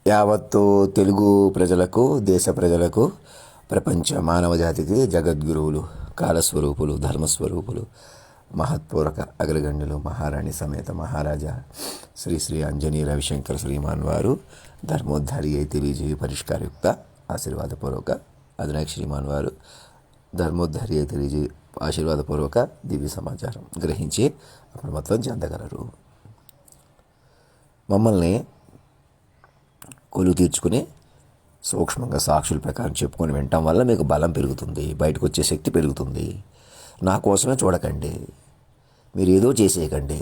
యావత్తు తెలుగు ప్రజలకు, దేశ ప్రజలకు, ప్రపంచ మానవ జాతికి జగద్గురువులు, కాలస్వరూపులు, ధర్మస్వరూపులు, మహత్పూర్వక అగ్రగణ్యులు, మహారాణి సమేత మహారాజా శ్రీ శ్రీ అంజనీ రవిశంకర్ శ్రీమాన్ వారు ధర్మోద్ధారి అయి తెలియజేయ పరిష్కారయుక్త ఆశీర్వాదపూర్వక అధినాయక శ్రీమాన్ వారు ధర్మోద్ధారి అయి తెలియజేయ ఆశీర్వాదపూర్వక దివ్య సమాచారం గ్రహించి అప్రమత్తం చెందగలరు. మమ్మల్ని కొలువు తీర్చుకుని సూక్ష్మంగా సాక్షుల ప్రకారం చెప్పుకొని వినటం వల్ల మీకు బలం పెరుగుతుంది, బయటకు వచ్చే శక్తి పెరుగుతుంది. నా కోసమే చూడకండి, మీరు ఏదో చేసేయకండి.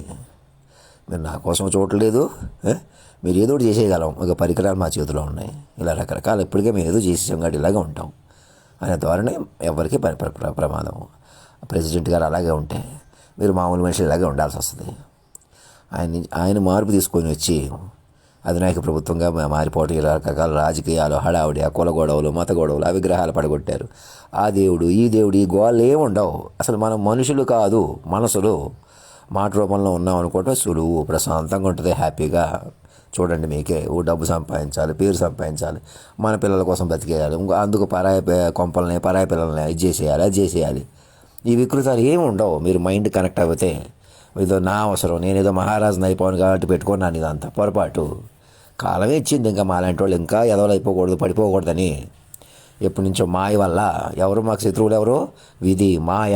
మీరు నా కోసం చూడలేదు, మీరు ఏదో చేసేయగలం, ఒక పరికరాలు మా చేతిలో ఉన్నాయి, ఇలా రకరకాల ఇప్పటికే మేము ఏదో చేసేసాం కాబట్టి ఇలాగే ఉంటాం అనే ద్వారానే ఎవరికి ప్రమాదం. ప్రెసిడెంట్ గారు అలాగే ఉంటే మీరు మామూలు మనుషులు ఇలాగే ఉండాల్సి వస్తుంది. ఆయన మార్పు తీసుకొని వచ్చి అధినాయక ప్రభుత్వంగా మారిపోవటం, రకరకాల రాజకీయాలు, హడావుడి, కుల గొడవలు, మత గొడవలు, అవిగ్రహాలు పడగొట్టారు. ఆ దేవుడు ఈ దేవుడు ఈ గోళ్ళు ఏమి ఉండవు. అసలు మనం మనుషులు కాదు, మనసులు. మాట రూపంలో ఉన్నాం అనుకోవటం సులువు, ప్రశాంతంగా ఉంటుంది, హ్యాపీగా. చూడండి, మీకే ఓ డబ్బు సంపాదించాలి, పేరు సంపాదించాలి, మన పిల్లల కోసం బతికేయాలి, అందుకు పరాయి కొంపల్ని, పరాయి పిల్లల్ని ఇది చేసేయాలి, అది చేసేయాలి. ఈ వికృతాలు ఏమి ఉండవు. మీరు మైండ్ కనెక్ట్ అయిపోతే ఏదో నా అవసరం, నేనేదో మహారాజుని అయిపోను కాబట్టి పెట్టుకున్నాను, ఇదంతా పొరపాటు. కాలమే ఇచ్చింది. ఇంకా మాలాంటి వాళ్ళు ఇంకా ఎదవలు అయిపోకూడదు, పడిపోకూడదని. ఎప్పటి నుంచో మాయ వల్ల ఎవరు మాకు శత్రువులు, ఎవరు? విధి, మాయ.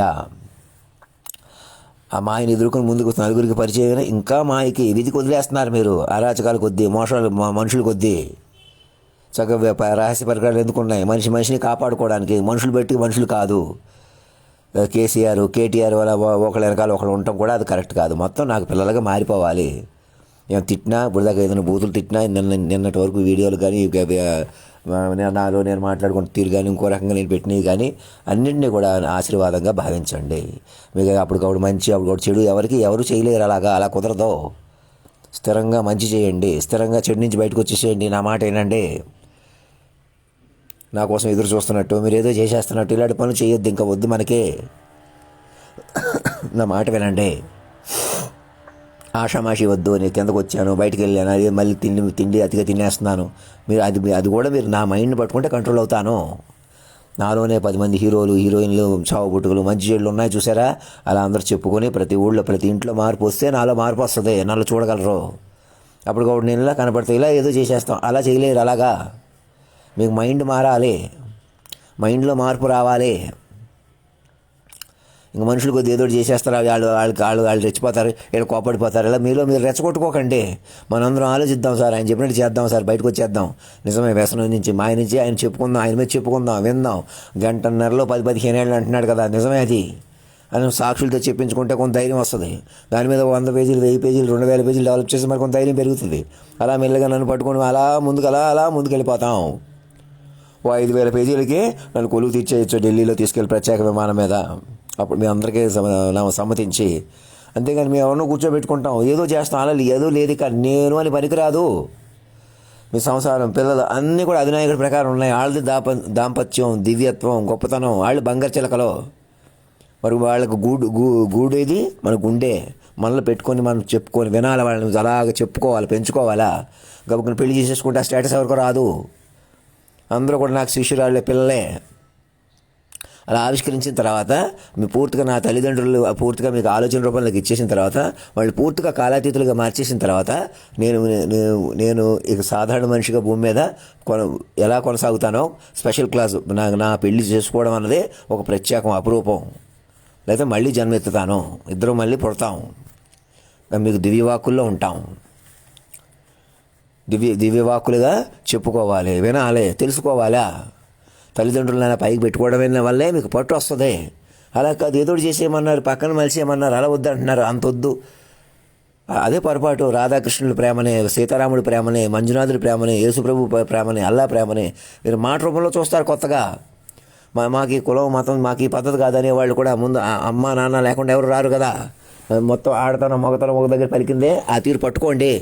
ఆ మాయని ఎదుర్కొని ముందుకు నలుగురికి పరిచయం, ఇంకా మాయకి విధికి వదిలేస్తున్నారు మీరు. అరాచకాలు కొద్దీ, మోసాలు మనుషులు కొద్దీ. చక్కగా రహస్య పరికరాలు ఎందుకున్నాయి? మనిషిని కాపాడుకోవడానికి. మనుషులు పెట్టి మనుషులు కాదు. కేసీఆర్, కేటీఆర్ వల్ల ఒకళ్ళ వెనకాల ఒకళ్ళు ఉండటం కూడా అది కరెక్ట్ కాదు. మొత్తం నాకు పిల్లలుగా మారిపోవాలి. ఏం తిట్టినా, ఇప్పుడు దాకా ఏదైనా బూతులు తిట్టినా, నిన్నటి వరకు వీడియోలు కానీ, నేను మాట్లాడుకున్న తీరు కానీ, ఇంకో రకంగా నేను పెట్టినవి కానీ అన్నింటినీ కూడా ఆశీర్వాదంగా భావించండి. మీకు అప్పటికప్పుడు మంచి, అప్పటికప్పుడు చెడు ఎవరు చేయలేరు. అలా కుదరదు. స్థిరంగా మంచి చేయండి, స్థిరంగా చెడు నుంచి బయటకు వచ్చేసేయండి. నా మాట ఏంటండి, నా కోసం ఎదురు చూస్తున్నట్టు, మీరు ఏదో చేసేస్తున్నట్టు ఇలాంటి పనులు చేయొద్దు. ఇంకా వద్దు మనకి. నా మాట వినండి. ఆషామాషి వద్దు. నేను కిందకు వచ్చాను, బయటికి వెళ్ళాను, అది మళ్ళీ తిండి అతిగా తినేస్తున్నాను. మీరు అది కూడా మీరు నా మైండ్ని పట్టుకుంటే కంట్రోల్ అవుతాను. నాలోనే 10 మంది హీరోలు, హీరోయిన్లు, చావు పుట్టుకలు, మంచి చెడులు ఉన్నాయి చూసారా? అలా అందరూ చెప్పుకొని ప్రతి ఊళ్ళో, ప్రతి ఇంట్లో మార్పు వస్తే నాలో మార్పు వస్తుంది. నాలో చూడగలరు. అప్పుడు కూడా నేను ఇలా కనపడితే ఇలా ఏదో చేసేస్తాం. అలా చేయలేరు. అలాగా మీకు మైండ్ మారాలి, మైండ్లో మార్పు రావాలి. ఇంక మనుషులు కొద్దిగా ఏదో చేసేస్తారు, వాళ్ళు రెచ్చిపోతారు, వీళ్ళు కోపడిపోతారు. ఇలా మీలో మీరు రెచ్చగొట్టుకోకండి. మనందరం ఆలోచిద్దాం సార్, ఆయన చెప్పినట్టు చేద్దాం సార్, బయటకు వచ్చేద్దాం. నిజమే, వ్యసనం నుంచి, మాయ నుంచి ఆయన చెప్పుకుందాం, ఆయన మీద చెప్పుకుందాం, విందాం. గంటన్నరలో 10-15 ఏళ్ళు అంటున్నాడు కదా, నిజమే. అది సాక్షులతో చెప్పించుకుంటే కొంత ధైర్యం వస్తుంది. దాని మీద 100 పేజీలు, 1000 పేజీలు, 2000 పేజీలు డెవలప్ చేసి మరి కొంత ధైర్యం పెరుగుతుంది. అలా మెల్లగా నన్ను పట్టుకొని అలా ముందుకు వెళ్ళిపోతాం. 5000 పేజీలకి నన్ను కొలువు తీర్చేయచ్చు ఢిల్లీలో తీసుకెళ్ళి ప్రత్యేక విమానం మీద. అప్పుడు మీ అందరికీ సమ్మతించి, అంతేగాని మేము ఎవరినో కూర్చోబెట్టుకుంటాం, ఏదో చేస్తాం. అలా ఏదో లేదు, ఇక నేను అని పనికిరాదు. మీ సంసారం, పిల్లలు అన్నీ కూడా అధినాయకుడి ప్రకారం ఉన్నాయి. వాళ్ళది దాంపత్యం, దివ్యత్వం, గొప్పతనం. వాళ్ళు బంగారు చిలకలో. మరి వాళ్ళకు గూడేది మన గుండె. మనలో పెట్టుకొని మనం చెప్పుకొని వినాలి, వాళ్ళని అలాగ చెప్పుకోవాలి, పెంచుకోవాలా. గబుకుని పెళ్లి చేసేసుకుంటే ఆ స్టేటస్ ఎవరికో రాదు. అందరూ కూడా నాకు శిష్యురాళ్ళే, పిల్లలే. అలా ఆవిష్కరించిన తర్వాత మీ పూర్తిగా, నా తల్లిదండ్రులు పూర్తిగా మీకు ఆలోచన రూపంలోకి ఇచ్చేసిన తర్వాత, వాళ్ళు పూర్తిగా కాలాతీతులుగా మార్చేసిన తర్వాత నేను ఇక సాధారణ మనిషిగా భూమి మీద ఎలా కొనసాగుతానో, స్పెషల్ క్లాస్, నా పెళ్లి చేసుకోవడం అన్నదే ఒక ప్రత్యేకం, అపురూపం. లేకపోతే మళ్ళీ జన్మెత్తుతాను, ఇద్దరం మళ్ళీ పుడతాం, మీకు దివ్యవాక్కుల్లో ఉంటాం. దివ్యవాక్కులుగా చెప్పుకోవాలి, వినాలి, తెలుసుకోవాలా. తల్లిదండ్రులైనా పైకి పెట్టుకోవడం వల్లే మీకు పట్టు వస్తుంది. అలా కాదు ఏదో చేసేయమన్నారు, పక్కన మలిసేయమన్నారు, అలా వద్దంటున్నారు, అంత వద్దు. అదే పొరపాటు. రాధాకృష్ణుల ప్రేమనే, సీతారాముడి ప్రేమనే, మంజునాథుడి ప్రేమనే, యేసుప్రభు ప్రేమనే, అల్లా ప్రేమనే మీరు మాట రూపంలో చూస్తారు కొత్తగా. మాకు ఈ కులం, మతం, మాకు ఈ పద్ధతి కాదనే వాళ్ళు కూడా ముందు అమ్మ నాన్న లేకుండా ఎవరు రారు కదా. మొత్తం ఆడతనం, మగతనం ఒక దగ్గర పలికిందే. ఆ తీరు పట్టుకోండి,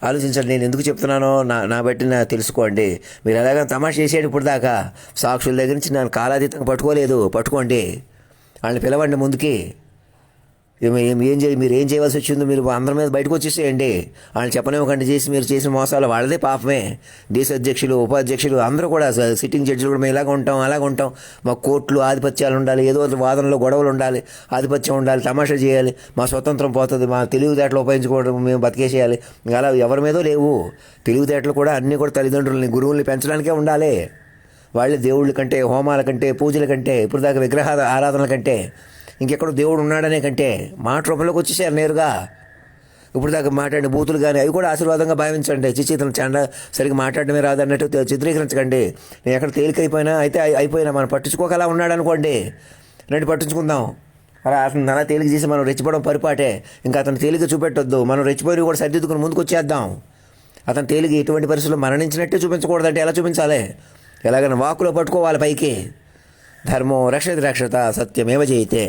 ఆలోచించండి. నేను ఎందుకు చెప్తున్నానో నా బట్టి తెలుసుకోండి. మీరు ఎలాగైనా తమాషా చేసేది ఇప్పుడు దాకా సాక్షుల దగ్గర నుంచి నేను కాలాతీతంగా పట్టుకోలేదు. పట్టుకోండి, వాళ్ళని పిలవండి ముందుకి. మీరు ఏం చేయవలసి వచ్చిందో మీరు అందరి మీద బయటకు వచ్చేసేయండి. వాళ్ళని చెప్పనివ్వకండి చేసి మీరు చేసిన మోసాలు వాళ్ళదే పాపమే. దేశ అధ్యక్షులు, ఉపాధ్యక్షులు అందరూ కూడా, సిట్టింగ్ జడ్జిలు కూడా మేము ఇలాగ ఉంటాం అలాగ ఉంటాం, మా కోర్టులు ఆధిపత్యాలు ఉండాలి, ఏదో వాదనలో గొడవలు ఉండాలి, ఆధిపత్యం ఉండాలి, తమాషా చేయాలి, మా స్వతంత్రం పోతుంది, మా తెలివితేటలు ఉపయోగించుకోవడం మేము బతికేసేయాలి. అలా ఎవరి మీదో లేవు. తెలివితేటలు కూడా అన్నీ కూడా తల్లిదండ్రులని, గురువుల్ని పెంచడానికే ఉండాలి. వాళ్ళే దేవుళ్ళ కంటే, హోమాల కంటే, పూజల కంటే, ఇప్పుడు దాకా విగ్రహ ఆరాధనల కంటే, ఇంకెక్కడో దేవుడు ఉన్నాడనే కంటే మాట రూపంలోకి వచ్చేసారు నేరుగా. ఇప్పుడు దాకా మాట్లాడిన బూతులు కానీ అవి కూడా ఆశీర్వాదంగా భావించండి. చిచితం చండ సరిగ్గా మాట్లాడడమే రాదన్నట్టు చిత్రీకరించకండి. నేను ఎక్కడ తేలికైపోయినా అయితే అయిపోయినా మనం పట్టించుకోకలా ఉన్నాడు అనుకోండి, రండి పట్టించుకుందాం. అలా తేలిక చేసి మనం రెచ్చిపోవడం పరిపాటే. ఇంకా అతను తేలిక చూపెట్టొద్దు. మనం రెచ్చిపోయి కూడా సర్దిద్దుకుని ముందుకు వచ్చేద్దాం. అతను తేలిక ఎటువంటి పరిస్థితుల్లో మరణించినట్టే చూపించకూడదంటే ఎలా చూపించాలి? ఎలాగైనా వాక్కులో పట్టుకోవాలి పైకి. ధర్మో రక్షతి రక్షత సత్యమేవ జయితే.